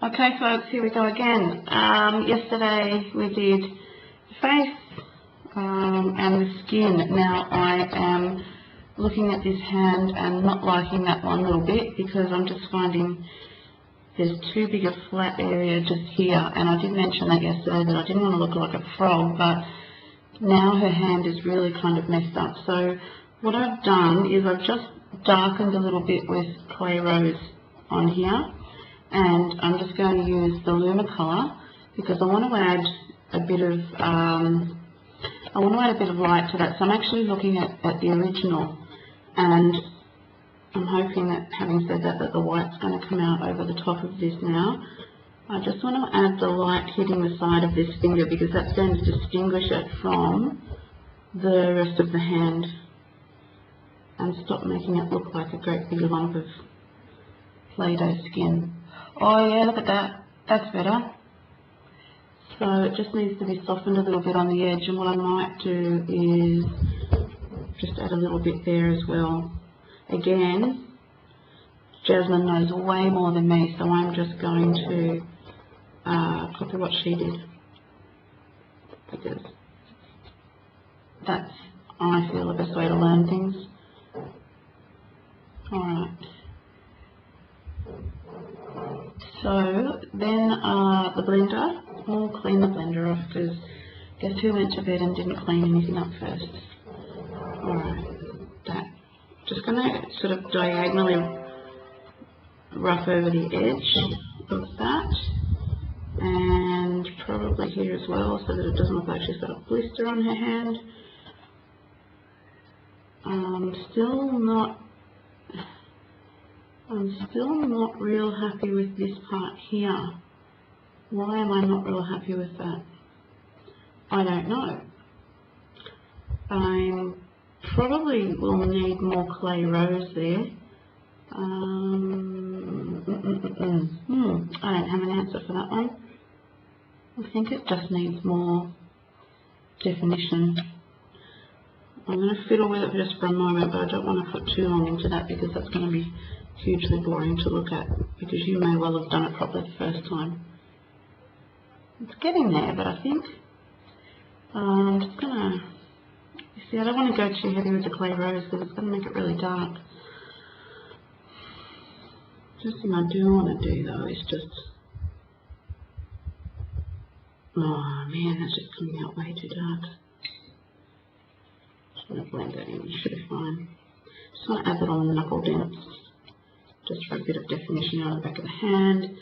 Okay folks, here we go again. Yesterday we did the face and the skin. Now I am looking at this hand and not liking that one little bit because I'm just finding there's too big a flat area just here, and I did mention that yesterday that I didn't want to look like a frog, but now her hand is really kind of messed up. So what I've done is I've just darkened a little bit with clay rose on here, and I'm just going to use the Luma colour because I want to add a bit of light to that. So I'm actually looking at the original, and I'm hoping that, having said that, the white's going to come out over the top of this now. I just want to add the light hitting the side of this finger because that's going to distinguish it from the rest of the hand and stop making it look like a great big lump of Play-Doh skin. Oh yeah, look at that. That's better. So it just needs to be softened a little bit on the edge, and what I might do is just add a little bit there as well. Again, Jasmine knows way more than me, so I'm just going to copy what she did because that's, I feel, the best way to learn things. Alright. So then the blender, we'll clean the blender off because guess who went to bed and didn't clean anything up first. Alright, that. Just going to sort of diagonally rough over the edge of that, and probably here as well so that it doesn't look like she's got a blister on her hand. I'm still not real happy with this part here. Why am I not real happy with that? I don't know. I probably will need more clay rose there. I don't have an answer for that one. I think it just needs more definition. I'm going to fiddle with it just for a moment, but I don't want to put too long into that because that's going to be hugely boring to look at because you may well have done it properly the first time. It's getting there, but I think I'm just going to, you see, I don't want to go too heavy with the clay rose because it's going to make it really dark. Just thing I do want to do though is just, oh man, that's just coming out way too dark. Just want to blend that in, it should be fine. Just want to add that on the knuckle dents, just for a bit of definition on the back of the hand.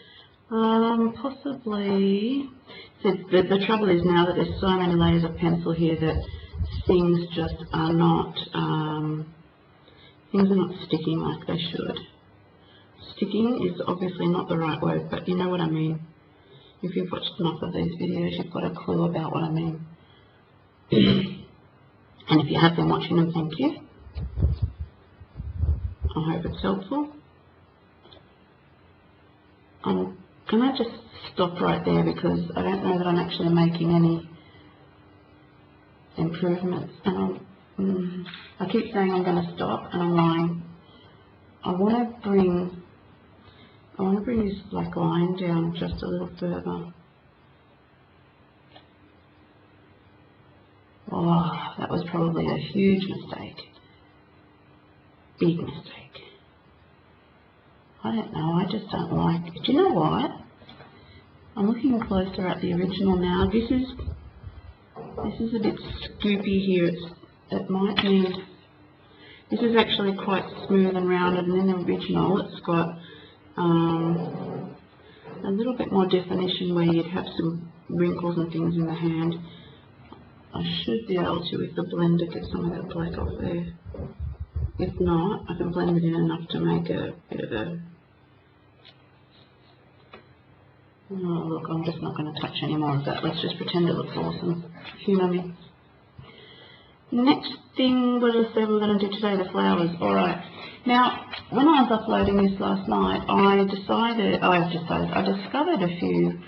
Possibly, the trouble is now that there's so many layers of pencil here that things just are not, things are not sticking like they should. Sticking is obviously not the right word, but you know what I mean. If you've watched enough of these videos, you've got a clue about what I mean. And if you have been watching them, thank you. I hope it's helpful. I'm going to just stop right there because I don't know that I'm actually making any improvements. And I keep saying I'm going to stop, and I'm lying. I want to bring this black line down just a little further. Oh, that was probably a huge mistake. Big mistake. I don't know, I just don't like it. Do you know what? I'm looking closer at the original now. This is a bit scoopy here. It might need, this is actually quite smooth and rounded, and in the original it's got a little bit more definition where you'd have some wrinkles and things in the hand. I should be able to, with the blender, get some of that black off there. If not, I can blend it in enough to make a bit of a... Oh look, I'm just not going to touch any more of that. Let's just pretend it looks awesome. Humour me. Next thing, what did I say we were going to do today? The flowers. Alright. Now, when I was uploading this last night, I discovered a few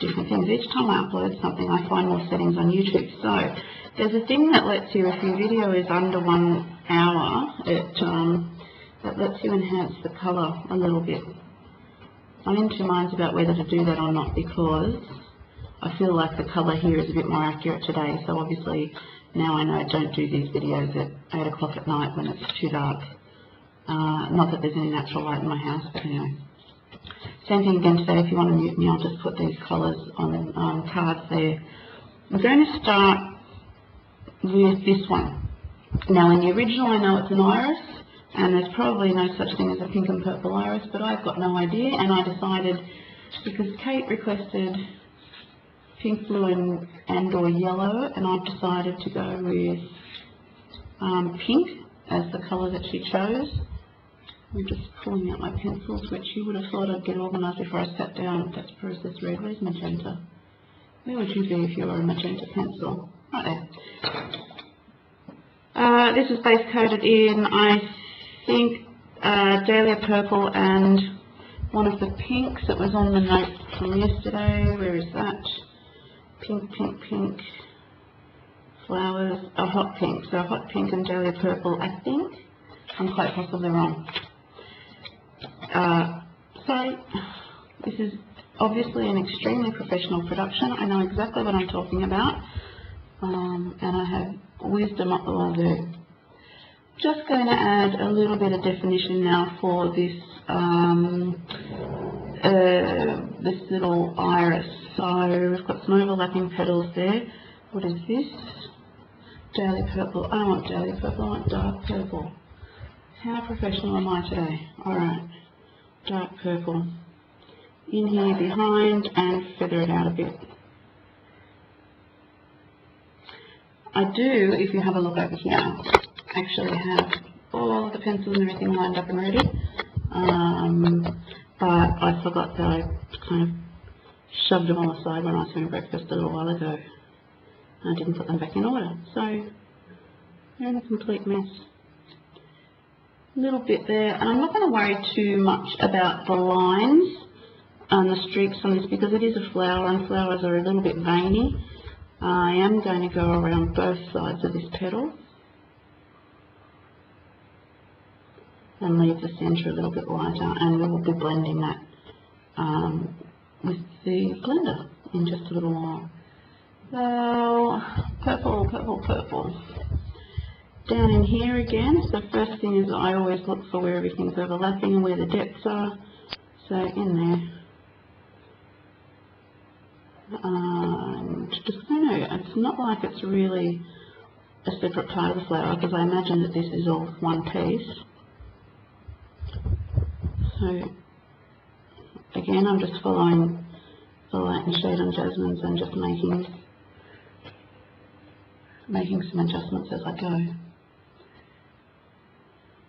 different things. Each time I upload something, I find more settings on YouTube. So, there's a thing that lets you, if your video is under 1 hour, that lets you enhance the colour a little bit. I'm in two minds about whether to do that or not, because I feel like the colour here is a bit more accurate today. So obviously now I know don't do these videos at 8 o'clock at night when it's too dark. Not that there's any natural light in my house, but anyway. Same thing again today. If you want to mute me, I'll just put these colours on cards there. I'm going to start with this one. Now in the original I know it's an iris, and there's probably no such thing as a pink and purple iris, but I've got no idea, and I decided, because Kate requested pink, blue and or yellow, and I've decided to go with pink as the colour that she chose. I'm just pulling out my pencils, which you would have thought I'd get organised before I sat down. That's process red. Where's magenta? Where would you be if you were a magenta pencil? Right there. This is base coated in, I think, Dahlia purple and one of the pinks that was on the note from yesterday. Where is that? Pink, pink, pink. Flowers. A hot pink. So hot pink and Dahlia purple, I think. I'm quite possibly wrong. So this is obviously an extremely professional production. I know exactly what I'm talking about, and I have wisdom up the wazoo. Just going to add a little bit of definition now for this this little iris. So we've got some overlapping petals there. What is this? Dahlia purple. I don't want dahlia purple, I want dark purple. How professional am I today? Alright, dark purple. In here behind and feather it out a bit. I do, if you have a look over here, actually have all of the pencils and everything lined up and ready. But I forgot that I kind of shoved them all aside when I was having breakfast a little while ago. I didn't put them back in order, so they're in a complete mess. A little bit there, and I'm not going to worry too much about the lines and the streaks on this because it is a flower and flowers are a little bit veiny. I am going to go around both sides of this petal and leave the centre a little bit lighter, and we will be blending that with the blender in just a little while. So, purple, purple, purple. Down in here again, so first thing is I always look for where everything's overlapping and where the depths are. So in there. And just it's not like it's really a separate part of the flower because I imagine that this is all one piece. So again, I'm just following the light and shade on Jasmine's and just making some adjustments as I go.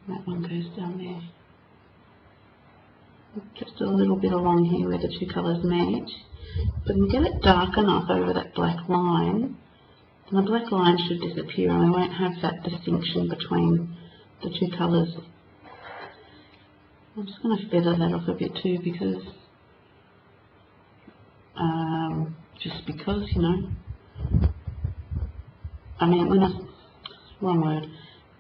That one goes down there. Just a little bit along here where the two colours meet. But we get it dark enough over that black line, and the black line should disappear and we won't have that distinction between the two colours. I'm just going to feather that off a bit too because, you know, I mean, wrong word.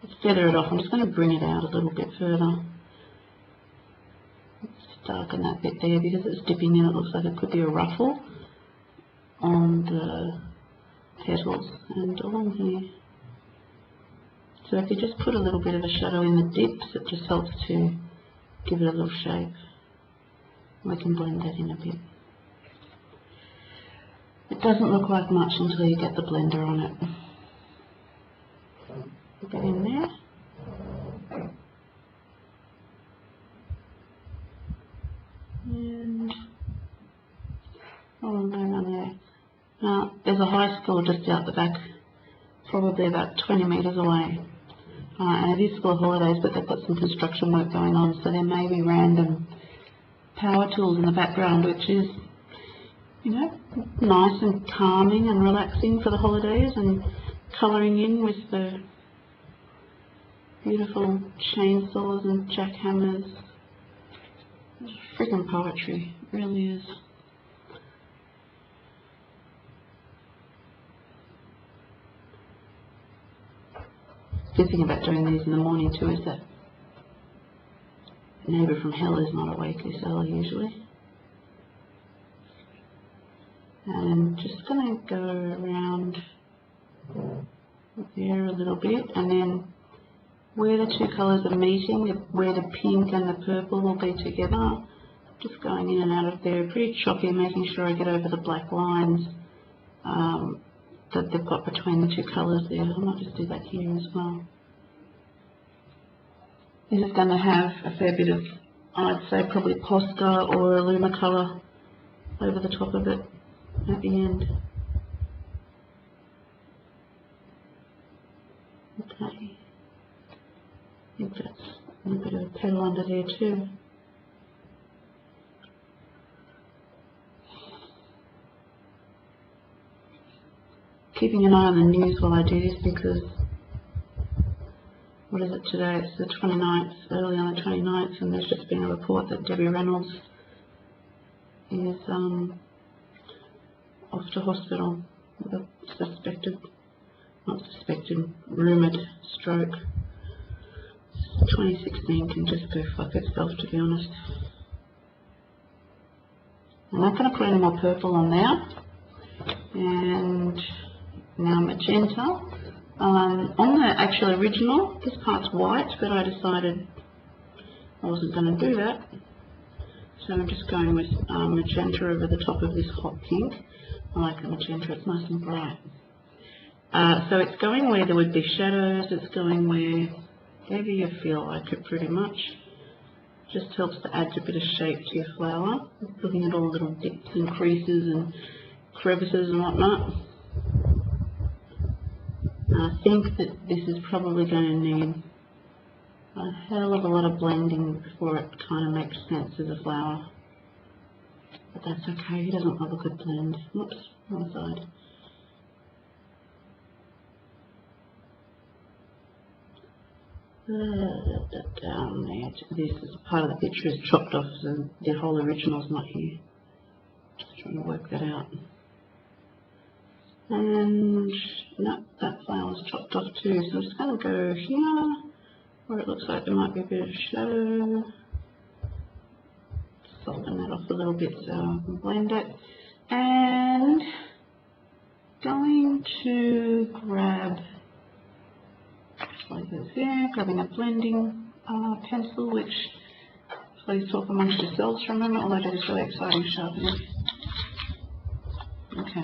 Let's feather it off. I'm just going to bring it out a little bit further. Let's darken that bit there because it's dipping in. It looks like it could be a ruffle on the petals and along here. So if you just put a little bit of a shadow in the dips, it just helps to give it a little shape. We can blend that in a bit. It doesn't look like much until you get the blender on it. Get in there. And I'm going on there. Now, there's a high school just out the back, probably about 20 metres away. And it is school holidays, but they've got some construction work going on, so there may be random power tools in the background, which is, you know, nice and calming and relaxing for the holidays, and colouring in with the beautiful chainsaws and jackhammers. It's freaking poetry, it really is. Good thing about doing these in the morning too is that neighbour from hell is not awake this early usually. And just going to go around there a little bit, and then where the two colours are meeting, where the pink and the purple will be together, just going in and out of there, pretty choppy, making sure I get over the black lines that they've got between the two colours there. I might just do that here as well. This is going to have a fair bit of, I'd say probably Posca or Illuma colour over the top of it at the end. Okay. I think that's a bit of a petal under there too. Keeping an eye on the news while I do this, because what is it today? It's the 29th, early on the 29th, and there's just been a report that Debbie Reynolds is off to hospital with a rumoured stroke. 2016 can just go fuck itself, to be honest. I'm not going to put any more purple on there. And now magenta. On the actual original, this part's white, but I decided I wasn't going to do that. So I'm just going with magenta over the top of this hot pink. I like the magenta, it's nice and bright. So it's going where there would be shadows, it's going wherever you feel like it pretty much. Just helps to add a bit of shape to your flower. Looking at all the little dips and creases and crevices and whatnot. I think that this is probably going to need a hell of a lot of blending before it kind of makes sense as a flower. But that's okay, he doesn't love a good blend. Oops, wrong side. Down there. This is part of the picture is chopped off, so the whole original's not here. Just trying to work that out. And no, that flower's chopped off too, so I'm just going to go here where it looks like there might be a bit of shadow. Soften that off a little bit so I can blend it. And going to grab, like this here, grabbing a blending pencil, which please talk amongst yourselves for a moment, although that is really exciting sharpening. Okay.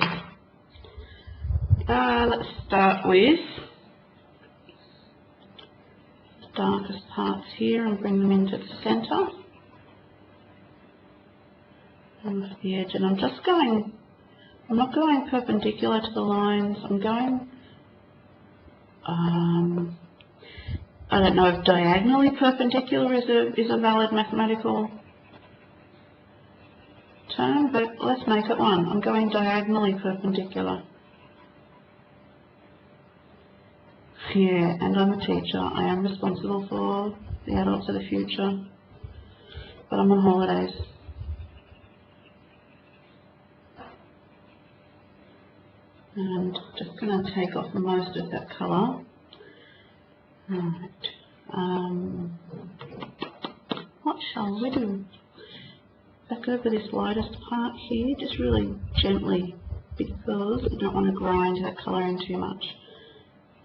Let's start with the darkest parts here and bring them into the centre of the edge. And I'm just going, I'm not going perpendicular to the lines, I'm going, I don't know if diagonally perpendicular is a valid mathematical term, but let's make it one. I'm going diagonally perpendicular. Yeah, and I'm a teacher. I am responsible for the adults of the future, but I'm on holidays. And just going to take off most of that colour. Right. What shall we do? Back over this lightest part here, just really gently, because I don't want to grind that colour in too much.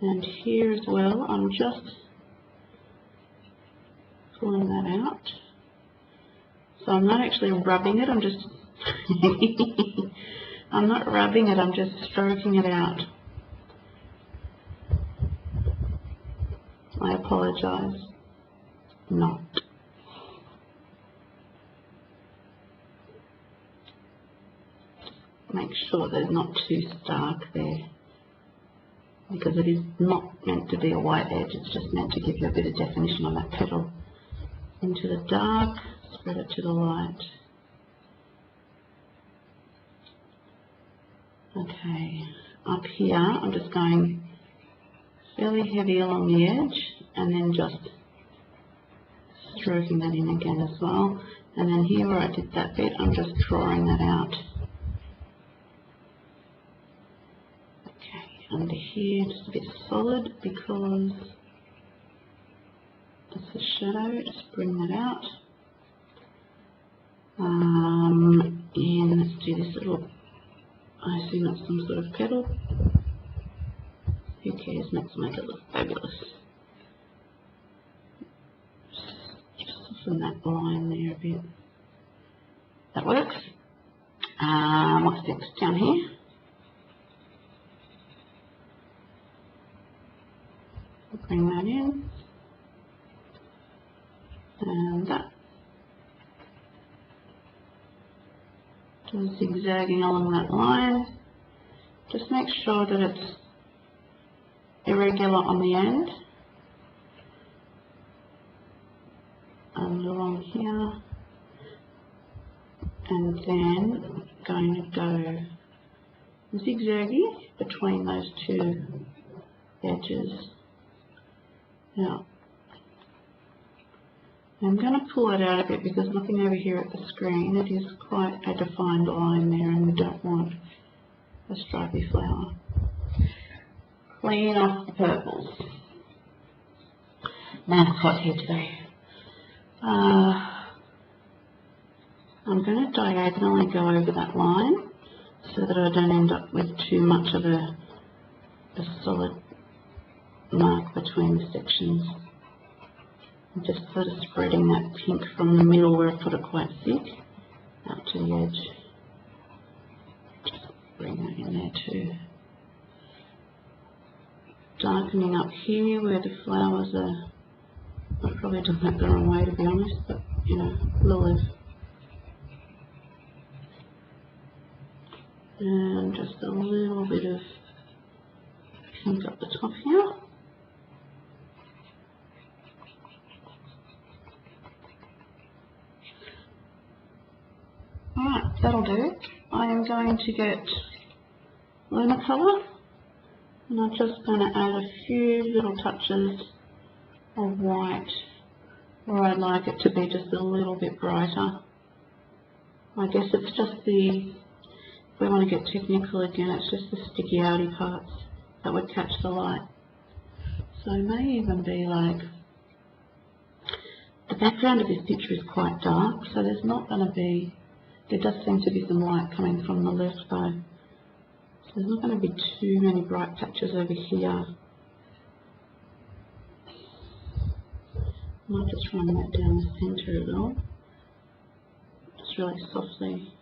And here as well, I'm just pulling that out. So I'm not actually rubbing it, I'm just I'm not rubbing it, I'm just stroking it out. I apologise. Not. Make sure that it's not too stark there, because it is not meant to be a white edge, it's just meant to give you a bit of definition on that petal. Into the dark, spread it to the light. Okay, up here I'm just going fairly heavy along the edge and then just stroking that in again as well. And then here where I did that bit, I'm just drawing that out. Okay, under here just a bit solid because it's a shadow, just bring that out. And let's do this little obviously not some sort of petal. Who cares? Let's make it look fabulous. Just soften that line there a bit. That works. What's next? Down here. Bring that in. And that. Just zigzagging along that line. Just make sure that it's irregular on the end. And along here. And then going to go zigzaggy between those two edges. Now, I'm going to pull it out a bit because looking over here at the screen, it is quite a defined line there, and we don't want a stripy flower. Clean off the purples. Man, it's hot here today. I'm going to diagonally go over that line so that I don't end up with too much of a solid mark between the sections. I'm just sort of spreading that pink from the middle where I put it quite thick out to the edge. Just bring that in there too. Darkening up here where the flowers are. I've probably done that the wrong way, to be honest, but you know, we'll live. And just a little bit of pink up the top here. Alright, that'll do. I am going to get Lumicolor, and I'm just going to add a few little touches of white where I'd like it to be just a little bit brighter. I guess it's just the, if we want to get technical again, it's just the sticky outy parts that would catch the light. So it may even be like, the background of this picture is quite dark, so there's not going to be, there does seem to be some light coming from the left side. So there's not going to be too many bright patches over here. I might just run that down the centre a little, just really softly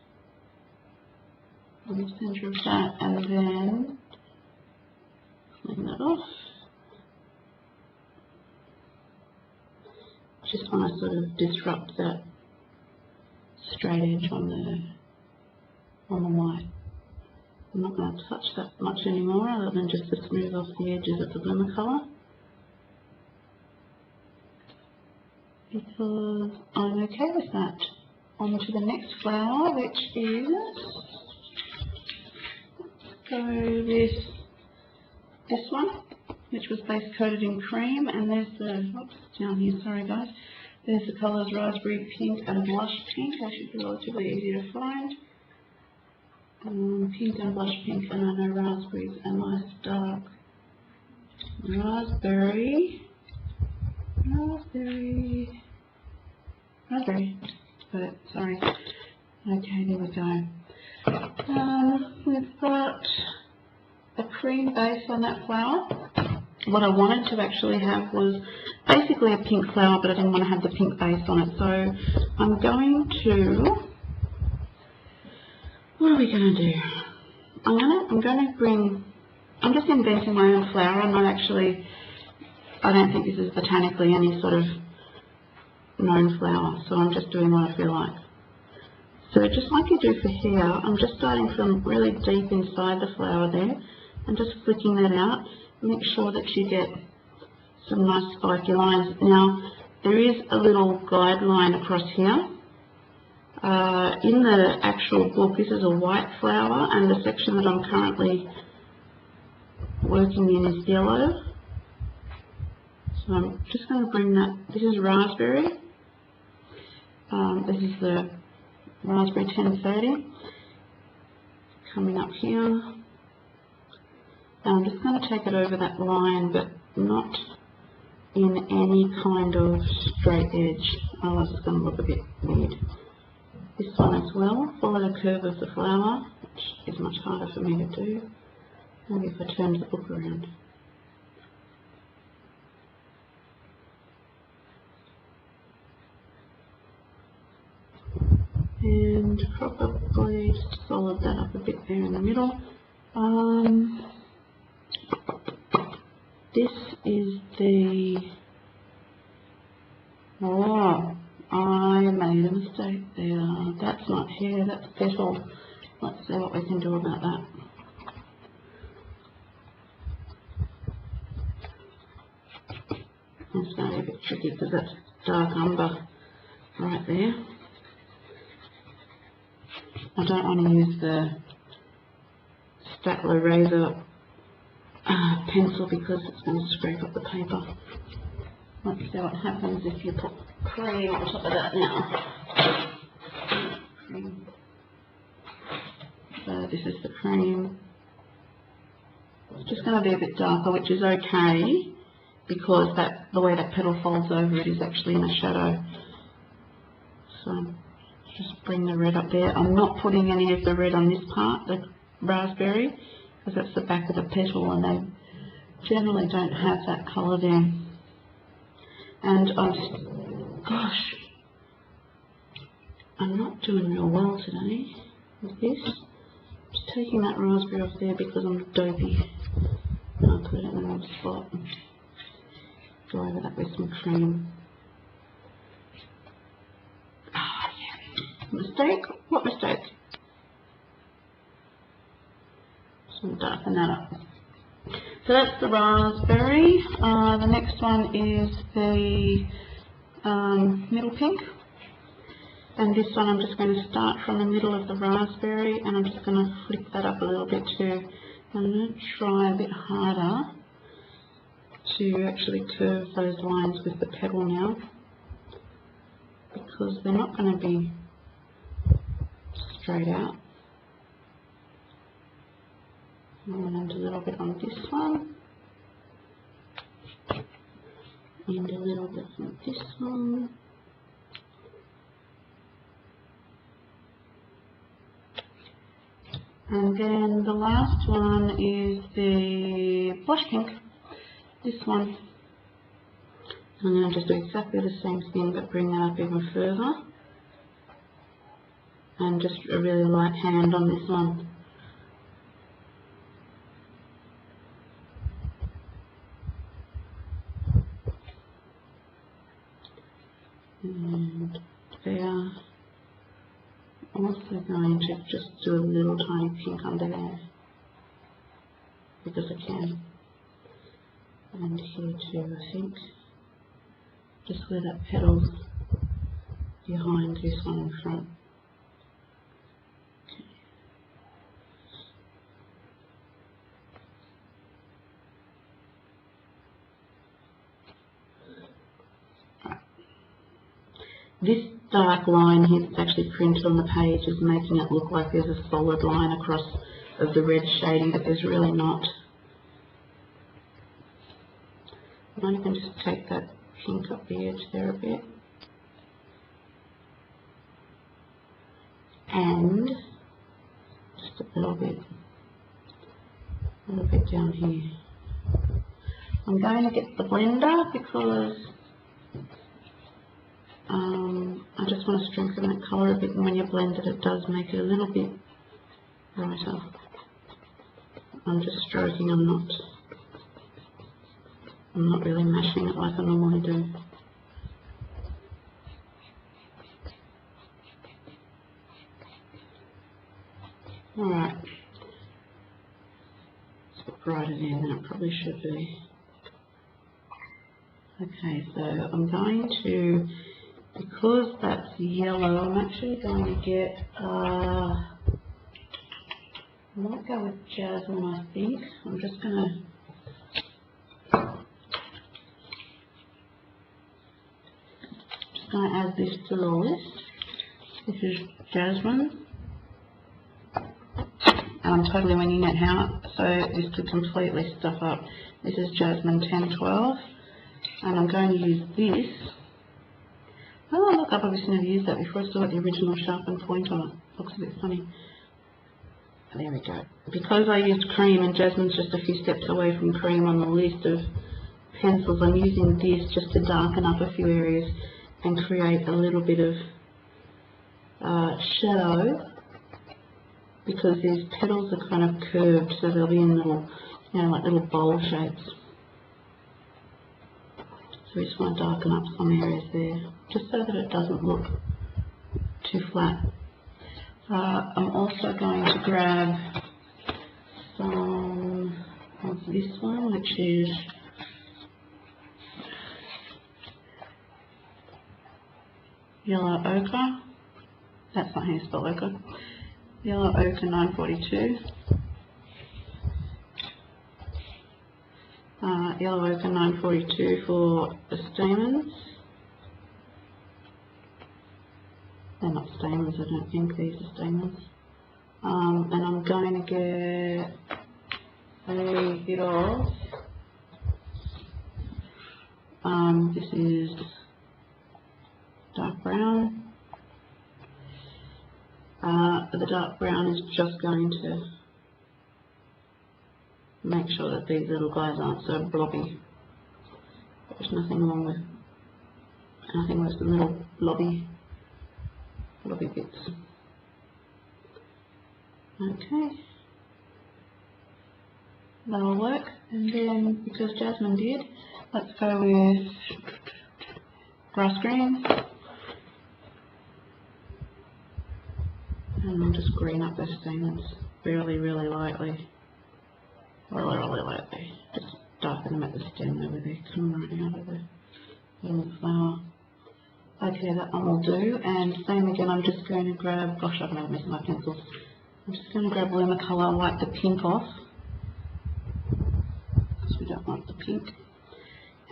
on the centre of that, and then clean that off. Just want to sort of disrupt that straight edge on the white. I'm not going to touch that much anymore other than just to smooth off the edges of the Lumicolor, because I'm okay with that. On to the next flower, which is, let's go with this one, which was base coated in cream, and there's the, oops, down here, sorry guys, there's the colours raspberry pink and blush pink. They should be relatively easy to find. Pink and blush pink, and I know raspberries a nice dark raspberry. Got it, sorry. Okay, there we go. We've got a cream base on that flower. What I wanted to actually have was basically a pink flower, but I didn't want to have the pink base on it. So I'm going to, what are we going to do? I'm going to bring, I'm just inventing my own flower. I'm not actually, I don't think this is botanically any sort of known flower, so I'm just doing what I feel like. So just like you do for here, I'm just starting from really deep inside the flower there and just flicking that out. Make sure that you get some nice spiky lines. Now, there is a little guideline across here. In the actual book, this is a white flower, and the section that I'm currently working in is yellow. So I'm just going to bring that, this is raspberry. This is the raspberry 1030. Coming up here. I'm just going to take it over that line, but not in any kind of straight edge, otherwise it's going to look a bit weird. This one as well, follow the curve of the flower which is much harder for me to do. Maybe if I turn the book around. And probably just solid that up a bit there in the middle. This is the, oh, I made a mistake there. That's not hair, that's petal. Let's see what we can do about that. It's going to be a bit tricky because that's dark umber right there. I don't want to use the Statler razor pencil because it's going to scrape up the paper. Let's see what happens if you put cream on top of that now. Cream. So this is the cream. It's just going to be a bit darker, which is okay because the way that petal folds over it is actually in the shadow. So just bring the red up there. I'm not putting any of the red on this part, the raspberry, because that's the back of the petal and they generally don't have that colour there. And gosh, I'm not doing real well today with this. Just taking that raspberry off there because I'm dopey. I'll put it in the wrong spot. Go over that with some cream. Mistake? What mistake? So darken that up. So that's the raspberry. The next one is the middle pink. And this one I'm just going to start from the middle of the raspberry and I'm just going to flick that up a little bit too. I'm going to try a bit harder to actually curve those lines with the petal now because they're not going to be straight out. And a little bit on this one, and a little bit on this one. And then the last one is the blush pink, this one. I'm going to just do exactly the same thing but bring that up even further. And just a really light hand on this one. And there. I'm also going to just do a little tiny pink under there because I can. And here too, I think. Just where that petal's behind this one in front. This dark line here that's actually printed on the page is making it look like there's a solid line across of the red shading, but there's really not. And I can just take that pink up the edge there a bit. And just a little bit down here. I'm going to get the blender because I just want to strengthen that colour a bit, and when you blend it, it does make it a little bit brighter. I'm just stroking, I'm not really mashing it like I normally do. Alright, it's a bit brighter there than it probably should be. Okay, so I'm going to, because that's yellow, I'm actually going to get, I might go with Jasmine, I think. I'm just going to add this to the list. This is Jasmine. And I'm totally winging it now, so this could completely stuff up. This is Jasmine 1012. And I'm going to use this. Oh look, I've obviously never used that before. I still got the original sharpened point on it. Looks a bit funny. There we go. Because I used cream and Jasmine's just a few steps away from cream on the list of pencils, I'm using this just to darken up a few areas and create a little bit of shadow, because these petals are kind of curved, so they'll be in little, you know, like little bowl shapes. So we just want to darken up some areas there, just so that it doesn't look too flat. I'm also going to grab some of this one, which is yellow ochre. That's not how you spell ochre. Yellow ochre 942. Yellow ochre 942 for the stamens. They're not stamens, I don't think these are stamens. And I'm going to get a bit of, this is dark brown. The dark brown is just going to make sure that these little guys aren't so blobby. There's nothing wrong with the little blobby bits. Okay, that'll work. And then, because Jasmine did, let's go with grass green. And I'll just green up those stamens really, really lightly. Really lightly. Just darken them at the stem over there, come right out of the little flower. Okay, that one will do. And same again, I'm just going to grab, gosh, I've never missed my pencils. I'm just going to grab Lumicolor, wipe the pink off, because we don't want the pink.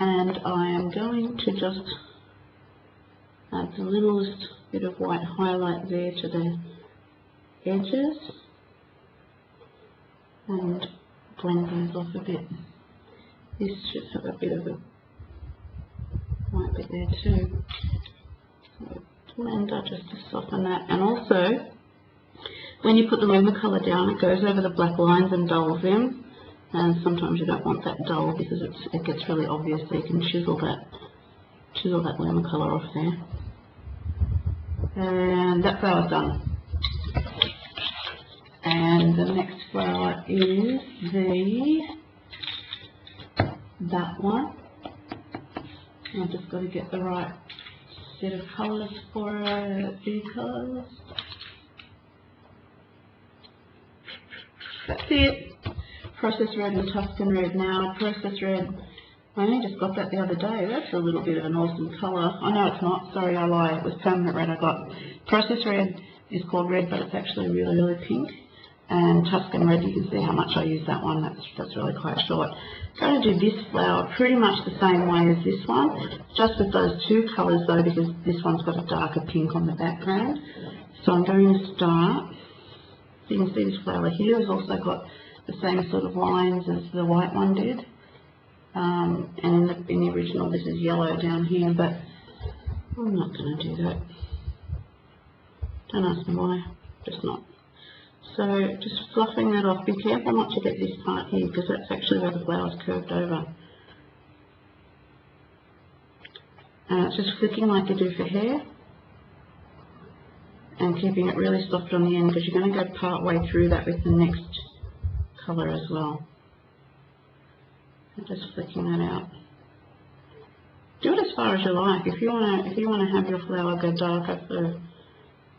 And I am going to just add the littlest bit of white highlight there to the edges and blend those off a bit. This should have a bit of a white bit there too. So blender just to soften that. And also, when you put the Lumicolor down, it goes over the black lines and dulls them. And sometimes you don't want that dull because it gets really obvious, so you can chisel that Lumicolor off there. And that flower's done. And the next flower is that one. I've just got to get the right set of colours for it, because that's it. Process red and Tuscan red. Now, process red, I only just got that the other day. That's a little bit of an awesome colour. Oh no, it's not. Sorry, I lied. It was permanent red I got. Process red is called red, but it's actually really, really pink. And Tuscan red, you can see how much I use that one. That's really quite short. I'm going to do this flower pretty much the same way as this one, just with those two colours though, because this one's got a darker pink on the background. So I'm going to start. So you can see this flower here has also got the same sort of lines as the white one did. And in the original, this is yellow down here, but I'm not going to do that. Don't ask me why, just not. So just fluffing that off. Be careful not to get this part here, because that's actually where the flower's curved over. And it's just flicking like you do for hair, and keeping it really soft on the end, because you're going to go part way through that with the next colour as well. And just flicking that out. Do it as far as you like. If you want to have your flower go darker for,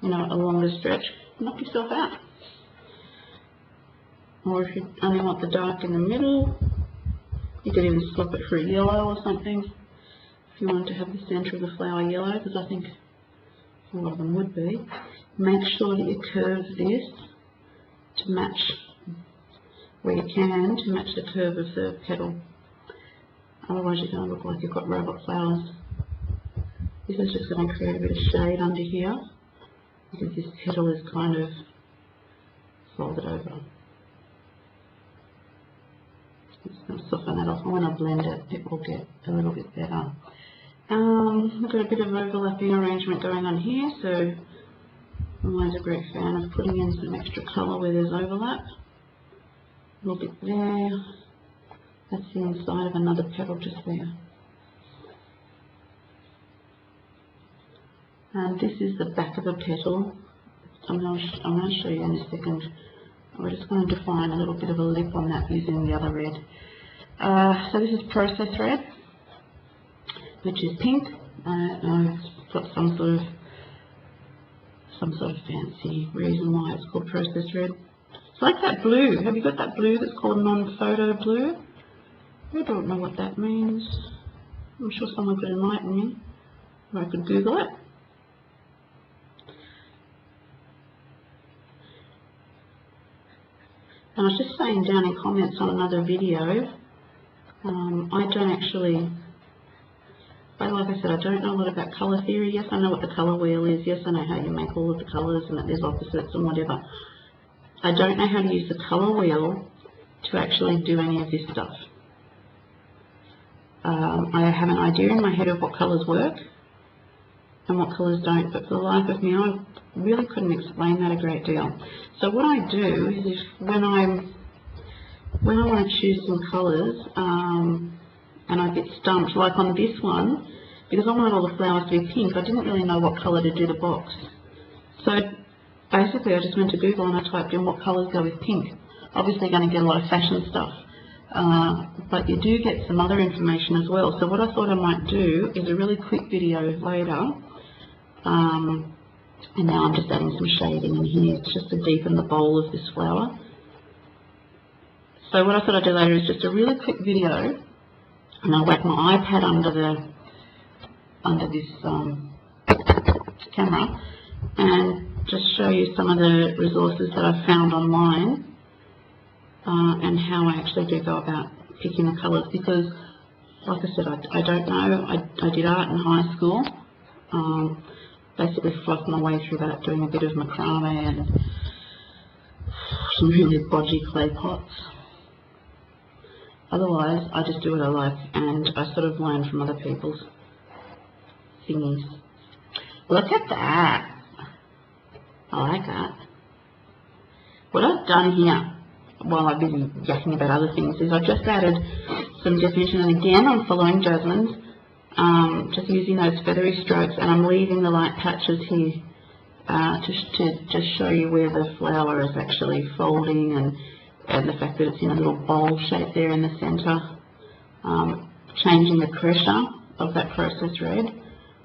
you know, a longer stretch, knock yourself out. Or if you only want the dark in the middle, you could even swap it for a yellow or something. If you want to have the centre of the flower yellow, because I think a lot of them would be. Make sure that you curve this to match, where you can, to match the curve of the petal. Otherwise you're going to look like you've got robot flowers. This is just going to create a bit of shade under here, because this petal is kind of folded over. Just going to soften that off, and when I blend it, it will get a little bit better. I've got a bit of overlapping arrangement going on here, so I'm always a great fan of putting in some extra colour where there's overlap. A little bit there. That's the inside of another petal just there. And this is the back of a petal. I'm going to show you in a second. We're just going to define a little bit of a lip on that using the other red. So this is process red, which is pink. It's got some sort of fancy reason why it's called process red. It's like that blue. Have you got that blue that's called non-photo blue? I don't know what that means. I'm sure someone could enlighten me, or I could Google it. And I was just saying down in comments on another video, I don't actually, like I said, I don't know a lot about colour theory. Yes, I know what the colour wheel is. Yes, I know how you make all of the colours and that there's opposites and whatever. I don't know how to use the colour wheel to actually do any of this stuff. I have an idea in my head of what colours work and what colours don't, but for the life of me, I really couldn't explain that a great deal. So what I do is when I want to choose some colours and I get stumped, like on this one, because I wanted all the flowers to be pink, I didn't really know what colour to do the box. So basically I just went to Google and I typed in what colours go with pink. Obviously going to get a lot of fashion stuff, but you do get some other information as well. So what I thought I might do is a really quick video later, and now I'm just adding some shading in here just to deepen the bowl of this flower. So what I thought I'd do later is just a really quick video, and I'll whack my iPad under this camera and just show you some of the resources that I've found online and how I actually do go about picking the colours, because like I said, I don't know. I did art in high school, basically fluffed my way through that, doing a bit of macrame and some really bodgy clay pots. Otherwise, I just do what I like, and I sort of learn from other people's thingies. Look at that. I like that. What I've done here, while I've been yakking about other things, is I've just added some definition, and again I'm following Jasmine's, just using those feathery strokes, and I'm leaving the light patches here to just show you where the flower is actually folding, and the fact that it's in a little bowl shape there in the centre, changing the pressure of that process red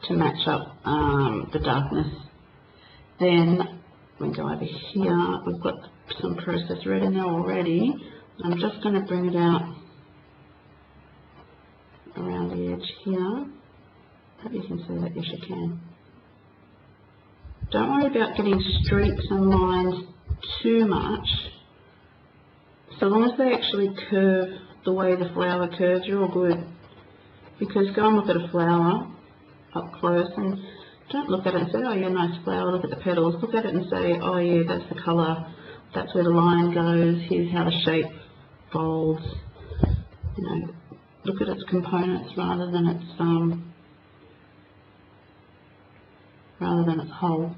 to match up the darkness. Then we go over here, we've got some process red in there already. I'm just going to bring it out around the edge here. Hope you can see that. Yes, you can. Don't worry about getting streaks and lines too much. So long as they actually curve the way the flower curves, you're all good. Because go and look at a flower up close and don't look at it and say, oh yeah, nice flower, look at the petals. Look at it and say, oh yeah, that's the colour, that's where the line goes, here's how the shape folds. You know, look at its components rather than its whole.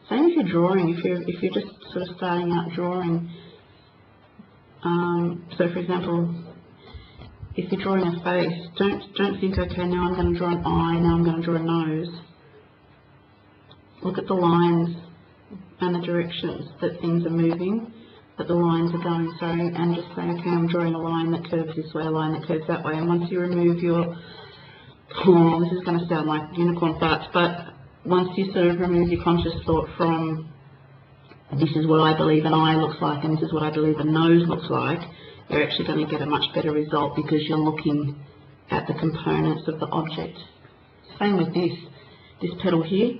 Same if you're drawing, if you're just sort of starting out drawing. So for example, if you're drawing a face, don't think, okay, now I'm going to draw an eye, now I'm going to draw a nose. Look at the lines and the directions that things are moving, that the lines are going, sorry, and just say, okay, I'm drawing a line that curves this way, a line that curves that way. And once you remove your, this is going to sound like unicorn farts, but once you sort of remove your conscious thought from this is what I believe an eye looks like and this is what I believe a nose looks like, you're actually going to get a much better result because you're looking at the components of the object. Same with this petal here.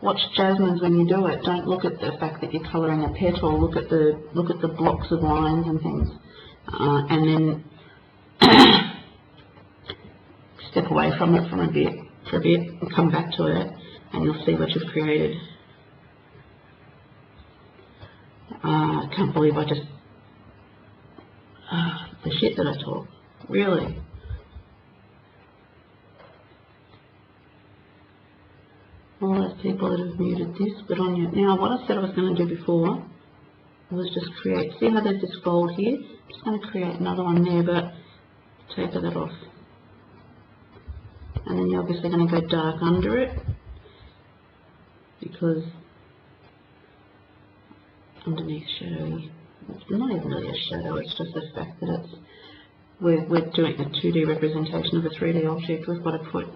Watch Jasmine's when you do it. Don't look at the fact that you're colouring a petal. Look at the blocks of lines and things, and then step away from it for a bit, and come back to it, and you'll see what you've created. I can't believe I just the shit that I talk. Really. all those people that have muted this, but on you. Now, what I said I was going to do before was just create, see how there's this fold here? I'm just going to create another one there, but taper that off. And then you're obviously going to go dark under it, because underneath shadowy, it's not even really a shadow, it's just the fact that it's, we're doing a 2D representation of a 3D object. We've got to put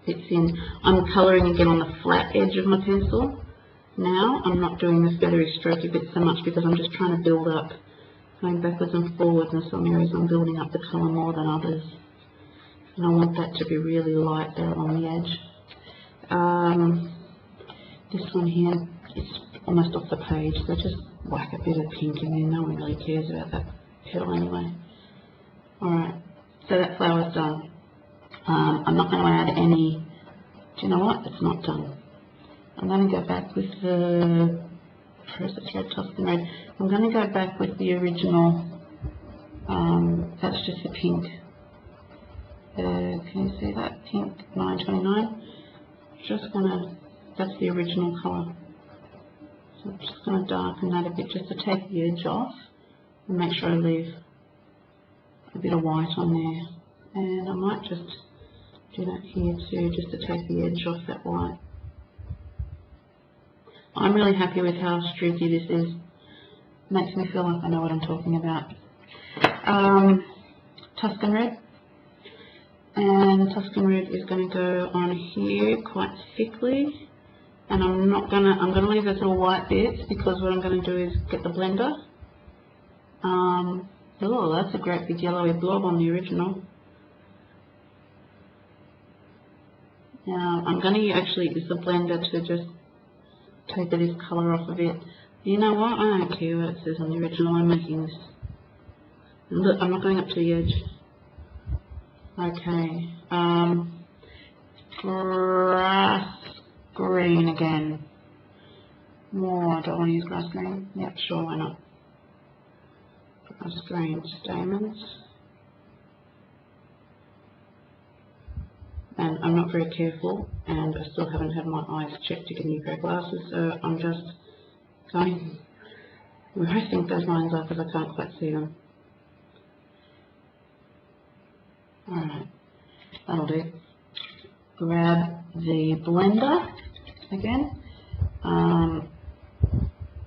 bits in. I'm colouring again on the flat edge of my pencil. Now I'm not doing the feathery strokey bit so much because I'm just trying to build up, going backwards and forwards, and some areas I'm building up the colour more than others. And I want that to be really light there along the edge. This one here is almost off the page, so just whack a bit of pink in there. No one really cares about that petal anyway. Alright, so that flower's done. I'm not going to add any, do you know what? It's not done. I'm going to go back with the Process Red, Tuscan Red. I'm going to go back with the original, that's just the pink. Can you see that? Pink 929. Just going to, that's the original colour. So I'm just going to darken that a bit just to take the edge off and make sure I leave a bit of white on there. And I might just do that here too, just to take the edge off that white. I'm really happy with how streaky this is. Makes me feel like I know what I'm talking about. Tuscan Red. And Tuscan Red is going to go on here quite thickly. And I'm going to leave those little white bits because what I'm going to do is get the blender. Oh, that's a great big yellowy blob on the original. Now, I'm going to actually use the blender to just taper this colour off of it. You know what? I don't care what it says on the original. I'm making this. Look, I'm not going up to the edge. Okay. Grass green again. More. Do I want to use grass green? Yep, sure, why not? Grass green stamens. And I'm not very careful, and I still haven't had my eyes checked to get new pair of glasses, so I'm just going where I think those lines are because I can't quite see them. Alright, that'll do. Grab the blender again.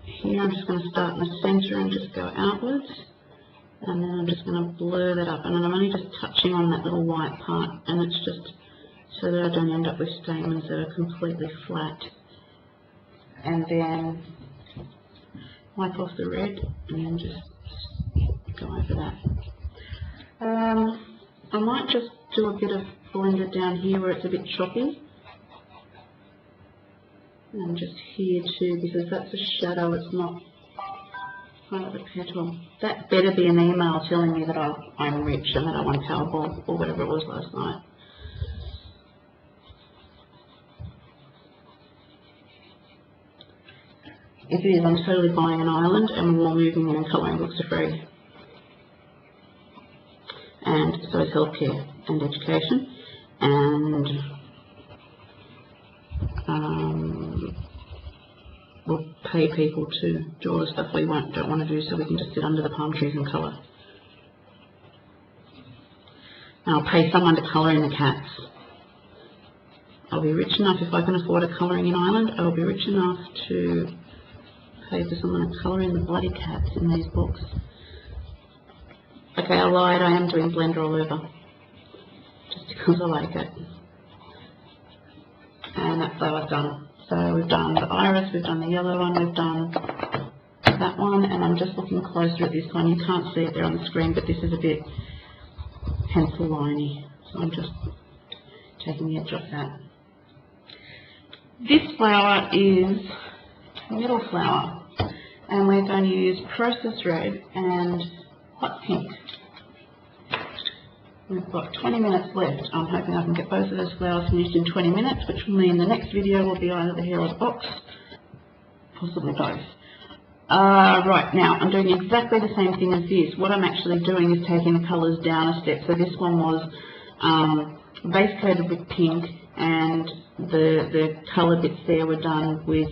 Here I'm just going to start in the centre and just go outwards. And then I'm just going to blur that up. And then I'm only just touching on that little white part, and it's just so that I don't end up with stamens that are completely flat. And then wipe off the red and then just go over that. I might just do a bit of blender down here where it's a bit choppy. And just here too, because that's a shadow, it's not part of the petal. That better be an email telling me that I'm rich and that I won Powerball or whatever it was last night. If it is, I'm totally buying an island and we're moving in and colouring books are free. And so is healthcare and education. And we'll pay people to do all the stuff we don't want to do, so we can just sit under the palm trees and colour. And I'll pay someone to colour in the cats. I'll be rich enough, if I can afford a colouring in Ireland, I'll be rich enough to pay for someone to colour in the bloody cats in these books. Okay, I lied, I am doing blender all over. Just because I like it. And that's how I've done. So we've done the iris, we've done the yellow one, we've done that one, and I'm just looking closer at this one. You can't see it there on the screen, but this is a bit pencil liney. So I'm just taking the edge off that. This flower is a little flower, and we're going to use Process Red and Hot Pink. We've got 20 minutes left. I'm hoping I can get both of those flowers finished in 20 minutes, which will mean the next video will be either the hair or the box, possibly both. Right, now I'm doing exactly the same thing as this. What I'm actually doing is taking the colours down a step. So this one was base coated with pink, and the colour bits there were done with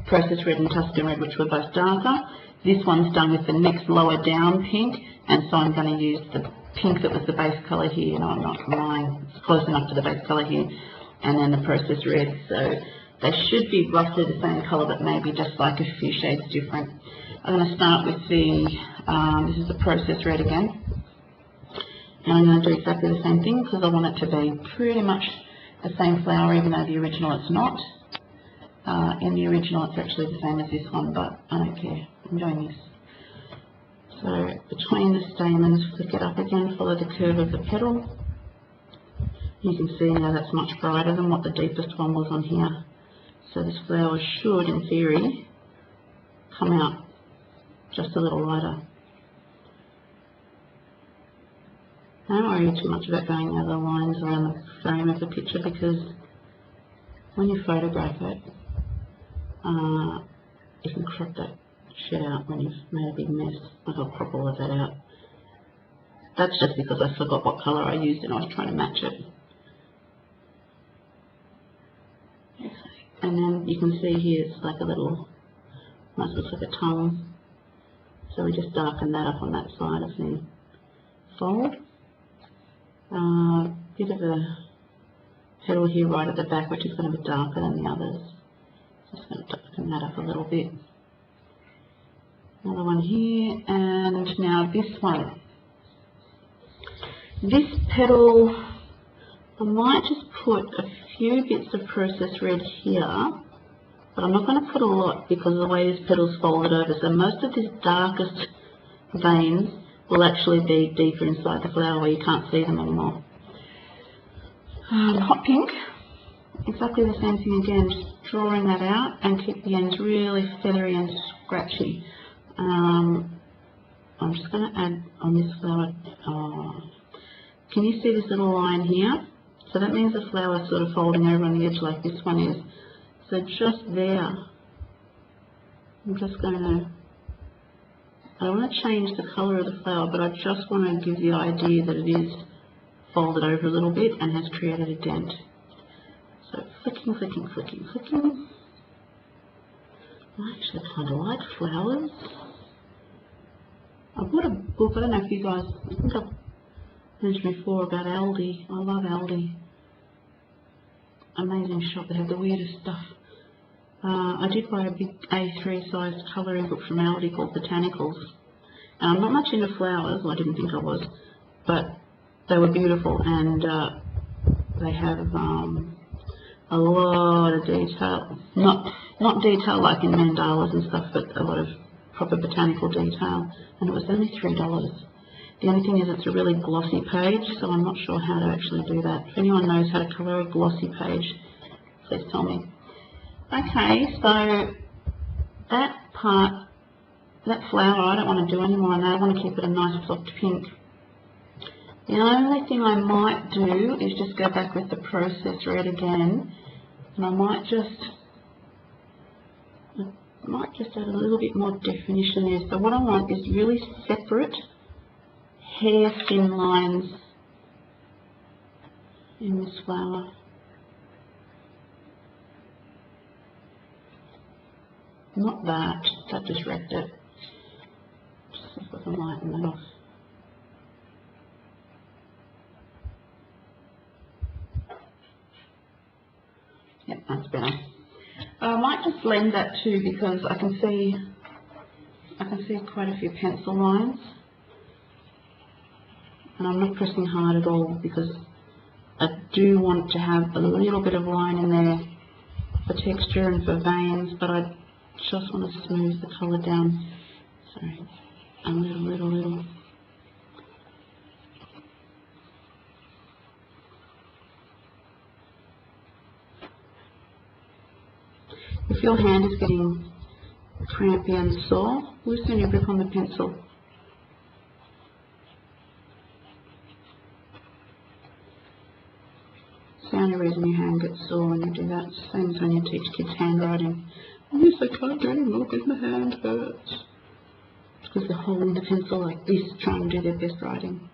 processed red and Tuscan red, which were both darker. This one's done with the next lower down pink, and so I'm going to use the pink that was the base colour here. No, I'm not lying. It's close enough to the base colour here, and then the processed red. So they should be roughly the same colour, but maybe just like a few shades different. I'm going to start with the, this is the processed red again. And I'm going to do exactly the same thing because I want it to be pretty much the same flower, even though the original it's not. In the original it's actually the same as this one, but I don't care. I'm doing this. So between the stamens, flick it up again, follow the curve of the petal. You can see now that's much brighter than what the deepest one was on here. So this flower should, in theory, come out just a little lighter. Don't worry too much about going over the lines around the frame of the picture, because when you photograph it, you can crop that shit out when you've made a big mess. I'll crop all of that out. That's just because I forgot what colour I used and I was trying to match it. Okay. And then you can see here it's like a little, almost looks like a tongue. So we just darken that up on that side of the fold. Bit of a petal here right at the back, which is going to be darker than the others. Just going to darken that up a little bit. Another one here, and now this one. This petal, I might just put a few bits of processed red here, but I'm not going to put a lot because of the way this petal's folded over. So most of this darkest veins will actually be deeper inside the flower where you can't see them anymore. Hot pink, exactly the same thing again, just drawing that out and keep the ends really feathery and scratchy. I'm just going to add on this flower, can you see this little line here? So that means the flower is sort of folding over on the edge like this one is. So just there, I'm just going to, I don't want to change the colour of the flower, but I just want to give the idea that it is folded over a little bit and has created a dent. So flicking, flicking, flicking, flicking. I actually kind of like flowers. I bought a book, I don't know if you guys, I think I've mentioned before about Aldi. I love Aldi. Amazing shop, they have the weirdest stuff. I did buy a big A3 sized colouring book from Aldi called Botanicals. I'm not much into flowers, well, I didn't think I was, but they were beautiful, and they have a lot of detail. Not detail like in mandalas and stuff, but a lot of proper botanical detail, and it was only $3. The only thing is it's a really glossy page, so I'm not sure how to actually do that. If anyone knows how to colour a glossy page, please tell me. Okay, so that part, that flower, I don't want to do any more on that. I want to keep it a nice soft pink. The only thing I might do is just go back with the processed red again, and I might just add a little bit more definition there. So what I want is really separate, hair thin lines in this flower. Not that just wrecked it. Just see if I can lighten that off. Yep, that's better. I might just blend that too, because I can see quite a few pencil lines, and I'm not pressing hard at all because I do want to have a little bit of line in there for texture and for veins, but I just want to smooth the colour down. Sorry, a little. If your hand is getting crampy and sore, loosen your grip on the pencil. It's the only reason your hand gets sore when you do that. It's the same as when you teach kids handwriting. Yes, I can't do any more because my hand hurts. It's because they're holding the pencil like this, trying to do their best writing.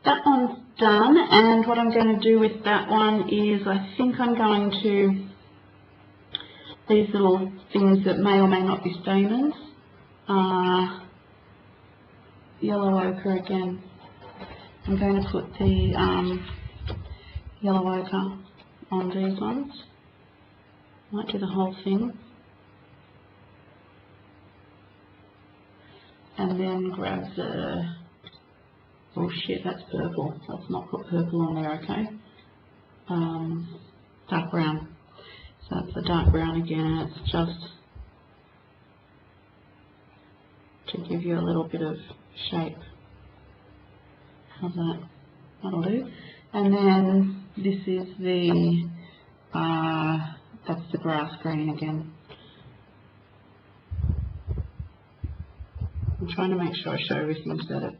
that one's done, and what I'm going to do with that one is I think I'm going to, these little things that may or may not be stamens, yellow ochre again. I'm going to put the yellow ochre on these ones. Might do the whole thing. And then grab the, oh shit, that's purple. Let's not put purple on there, okay? Dark brown. So that's the dark brown again, and it's just to give you a little bit of shape. How's that? That'll do. And then this is the, that's the grass green again. I'm trying to make sure I show everything so that if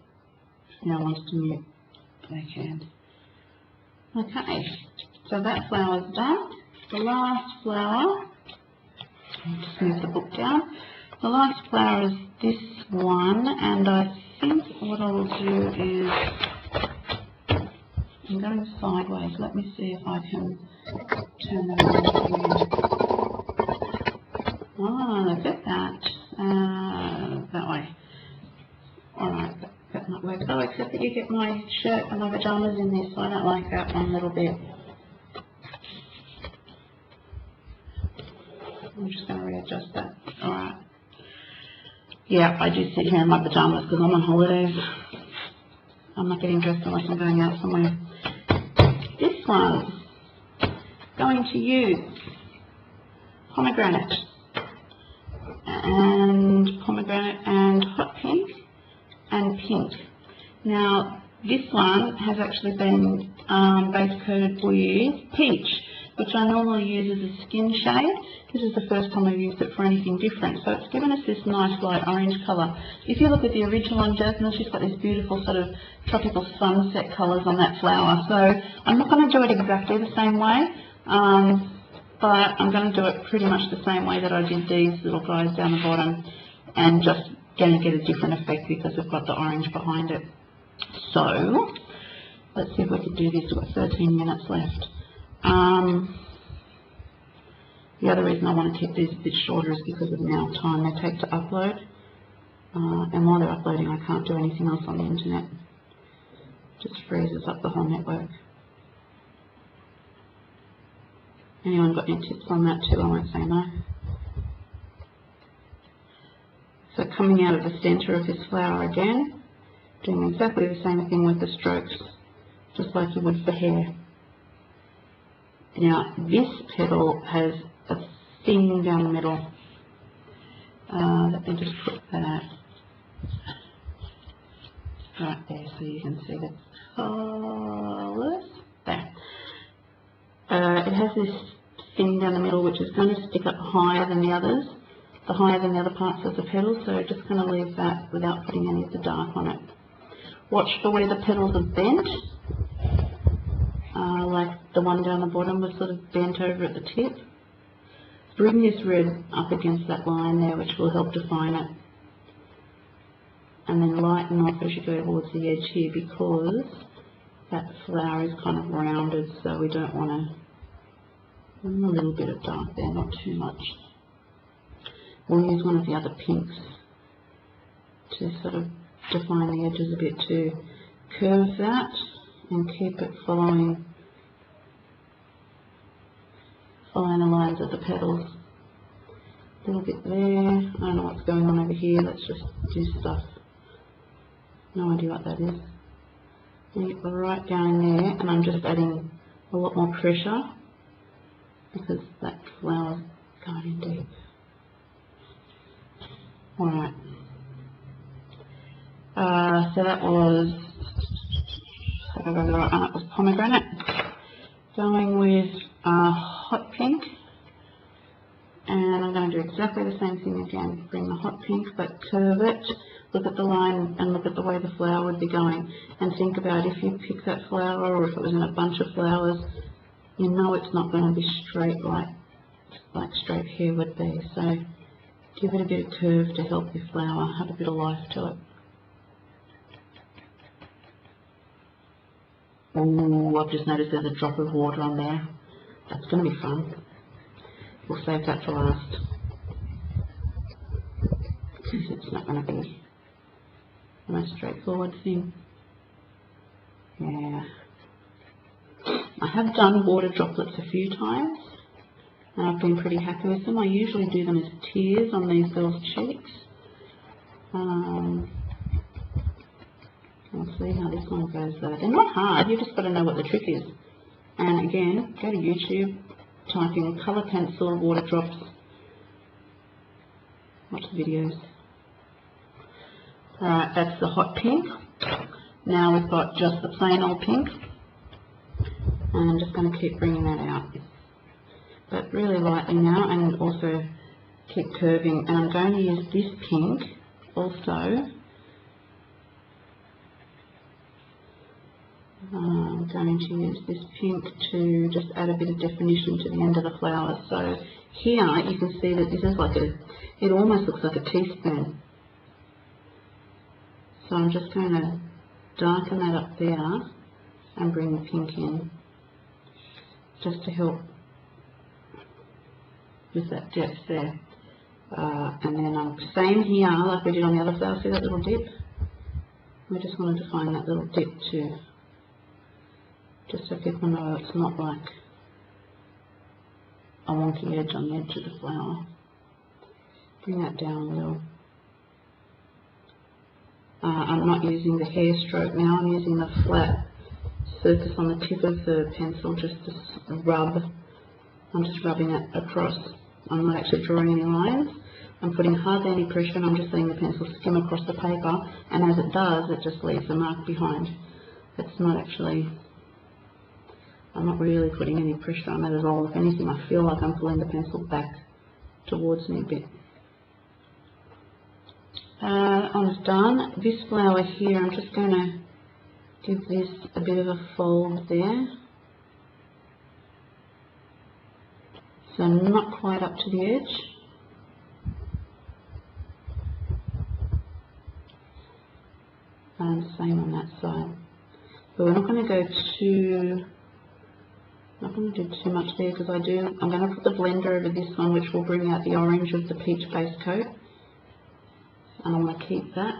no one's to mute, they can. Okay, so that flower's done. The last flower, I'll just move the book down. The last flower is this one, and I think what I'll do is, I'm going sideways. Let me see if I can turn that around here. Oh, look at that. That way. Alright, that might work. Oh, except that you get my shirt and my pajamas in there, so I don't like that one little bit. I'm just going to readjust that. Alright. Yeah, I do sit here in my pajamas because I'm on holidays. I'm not getting dressed unless I'm going out somewhere. This one, going to use pomegranate and hot pink and pink. Now, this one has actually been base coated with peach, which I normally use as a skin shade. This is the first time I've used it for anything different. So it's given us this nice light orange colour. If you look at the original on Jasmine, she's got these beautiful sort of tropical sunset colours on that flower. So I'm not going to do it exactly the same way, but I'm going to do it pretty much the same way that I did these little guys down the bottom, and just going to get a different effect because we've got the orange behind it. So let's see if we can do this. We've got 13 minutes left. The other reason I want to keep these a bit shorter is because of the amount of time they take to upload. And while they're uploading, I can't do anything else on the internet. It just freezes up the whole network. Anyone got any tips on that too? I won't say no. So coming out of the centre of this flower again, doing exactly the same thing with the strokes, just like you would for hair. Now, this petal has a thing down the middle. Let me just put that right there so you can see the colours. There. It has this thing down the middle which is going to stick up higher than the others, higher than the other parts of the petal, so just going to leave that without putting any of the dark on it. Watch for where the petals are bent. Like the one down the bottom was sort of bent over at the tip. Bring this red up against that line there, which will help define it. And then lighten off as you go towards the edge here, because that flower is kind of rounded, so we don't want to, a little bit of dark there, not too much. We'll use one of the other pinks to sort of define the edges a bit, to curve that and keep it following the lines of the petals. A little bit there. I don't know what's going on over here. Let's just do stuff. No idea what that is. And right down there, and I'm just adding a lot more pressure because that flower's going in deep. Alright. So that was, that was pomegranate. Going with hot pink, and I'm going to do exactly the same thing again. Bring the hot pink, but curve it. Look at the line and look at the way the flower would be going, and think about if you pick that flower, or if it was in a bunch of flowers, you know it's not going to be straight like straight hair would be. So give it a bit of curve to help your flower have a bit of life to it. Oh, I've just noticed there's a drop of water on there. That's going to be fun. We'll save that for last. It's not going to be the most straightforward thing. Yeah. I have done water droplets a few times, and I've been pretty happy with them. I usually do them as tears on these girls' cheeks. We'll see how this one goes though. They're not hard, you've just got to know what the trick is. And again, go to YouTube, type in colour pencil, water drops, watch the videos. Alright, that's the hot pink. Now we've got just the plain old pink. And I'm just going to keep bringing that out. But really lightly now, and also keep curving. And I'm going to use this pink also. I'm going to use this pink to just add a bit of definition to the end of the flower. So here you can see that this is like it almost looks like a teaspoon. So I'm just going to darken that up there and bring the pink in, just to help with that depth there. And then same here, like we did on the other flower, see that little dip? We just wanted to find that little dip too, just so people know it's not like a wonky edge on the edge of the flower. Bring that down a little. I'm not using the hair stroke now, I'm using the flat surface on the tip of the pencil just to rub. I'm just rubbing it across. I'm not actually drawing any lines. I'm putting hardly any pressure, and I'm just letting the pencil skim across the paper, and as it does, it just leaves a mark behind. It's not actually, I'm not really putting any pressure on it at all. If anything, I feel like I'm pulling the pencil back towards me a bit. Almost done. This flower here, I'm just going to give this a bit of a fold there. So not quite up to the edge. And same on that side. But we're not going to go too, not going to do too much there, because I'm going to put the blender over this one, which will bring out the orange of the peach base coat. And I want to keep that.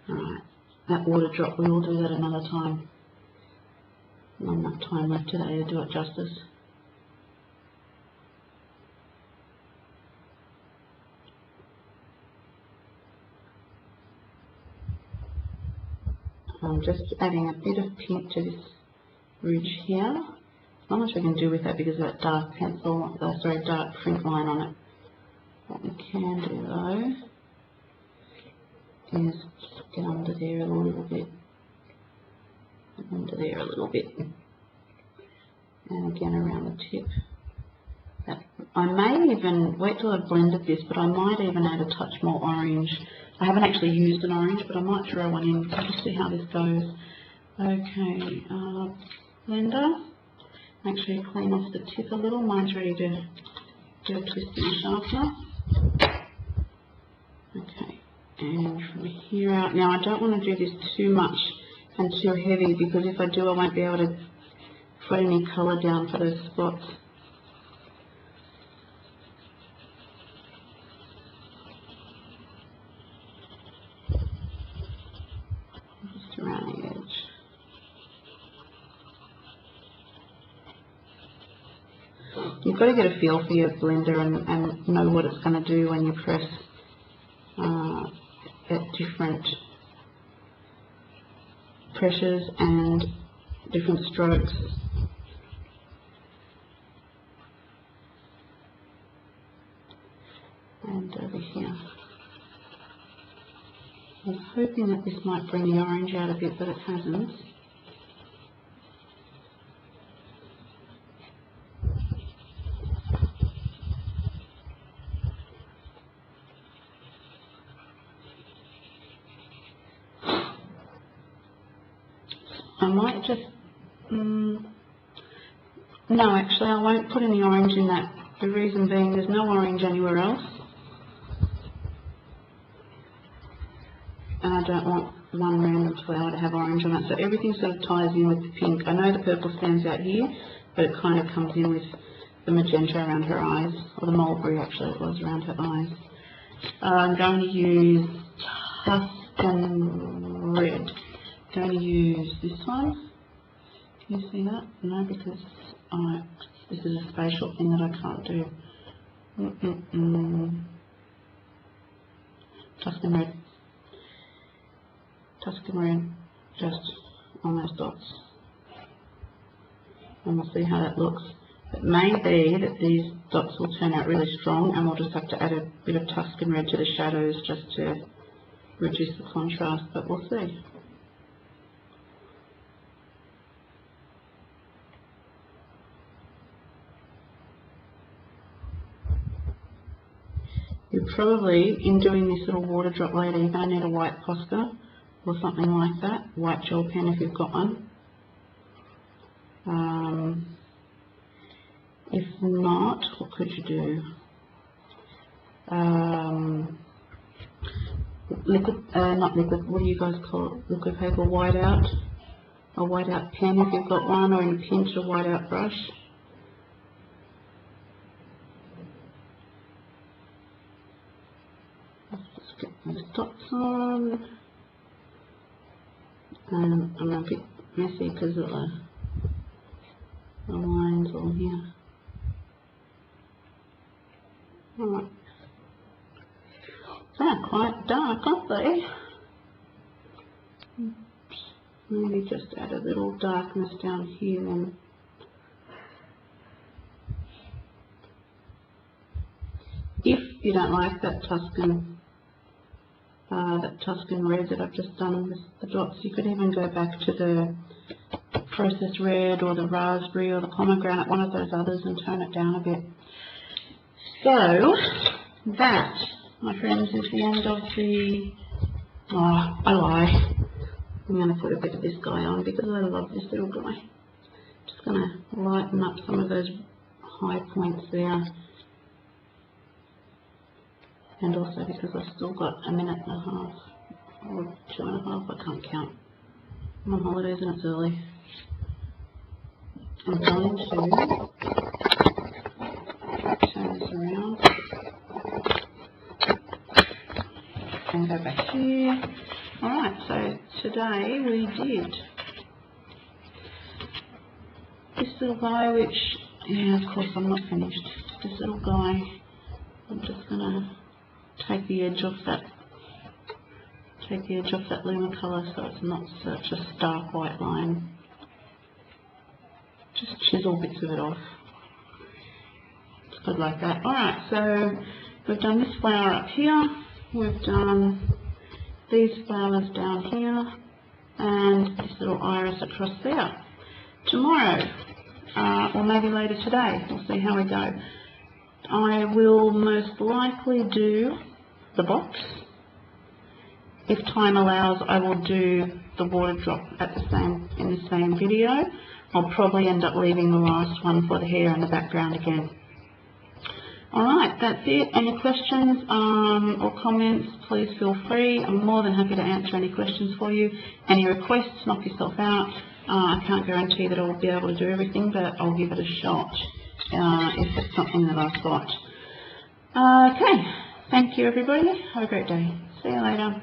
Alright, that water drop, we will do that another time. Not enough time left today to do it justice. I'm just adding a bit of pink to this ridge here. Not much we can do with that because of that dark pencil, dark print line on it. What we can do though is get under there a little bit, under there a little bit, and again around the tip. I may even wait till I've blended this, but I might even add a touch more orange. I haven't actually used an orange, but I might throw one in just to see how this goes. Okay, blender. Actually clean off the tip a little. Mine's ready to do a twist and a sharpener. Okay, and from here out, now I don't want to do this too much and too heavy, because if I do I won't be able to put any colour down for those spots. Just around the edge. You've got to get a feel for your blender and know what it's going to do when you press at different pressures and different strokes. And over here. I was hoping that this might bring the orange out a bit, but it hasn't. I might just, no, actually I won't put any orange in that. The reason being there's no orange anywhere else. don't want one random flower to have orange on it. So everything sort of ties in with the pink. I know the purple stands out here, but it kind of comes in with the magenta around her eyes, or the mulberry actually it was around her eyes. I'm going to use Tuscan Red. I'm going to use this one. Can you see that? No, because this is a spatial thing that I can't do. Tuscan Red. Tuscan Red, just on those dots. And we'll see how that looks. It may be that these dots will turn out really strong, and we'll just have to add a bit of Tuscan Red to the shadows just to reduce the contrast, but we'll see. You probably, in doing this little water drop later, you're going to need a white Posca or something like that, white gel pen if you've got one. If not, what could you do? Not liquid, what do you guys call it? Liquid paper whiteout? A whiteout pen if you've got one, or in a pinch, a whiteout brush. Let's just get those dots on. I'm a bit messy because of the lines on here. Alright. They're quite dark, aren't they? Oops. Maybe just add a little darkness down here then. If you don't like that Tuscan red that I've just done with the dots, you could even go back to the processed red or the raspberry or the pomegranate, one of those others, and tone it down a bit. So that, my friends, is the end of the... Oh, I lie. I'm going to put a bit of this guy on because I love this little guy. Just going to lighten up some of those high points there. And also because I've still got a minute and a half, or 2.5, I can't count. I'm on holidays and it's early. I'm going to turn this around and go back here. Alright, so today we did this little guy, which, yeah, of course I'm not finished. This little guy, I'm just going to take the edge off that lunar colour so it's not such a stark white line. Just chisel bits of it off. It's good like that. Alright, so we've done this flower up here, we've done these flowers down here, and this little iris across there. Tomorrow, or maybe later today, we'll see how we go. I will most likely do the box. If time allows, I will do the water drop in the same video. I'll probably end up leaving the last one for the hair in the background again. Alright, that's it. Any questions or comments, please feel free. I'm more than happy to answer any questions for you. Any requests, knock yourself out. I can't guarantee that I'll be able to do everything, but I'll give it a shot if it's something that I've got. Okay, thank you everybody. Have a great day. See you later.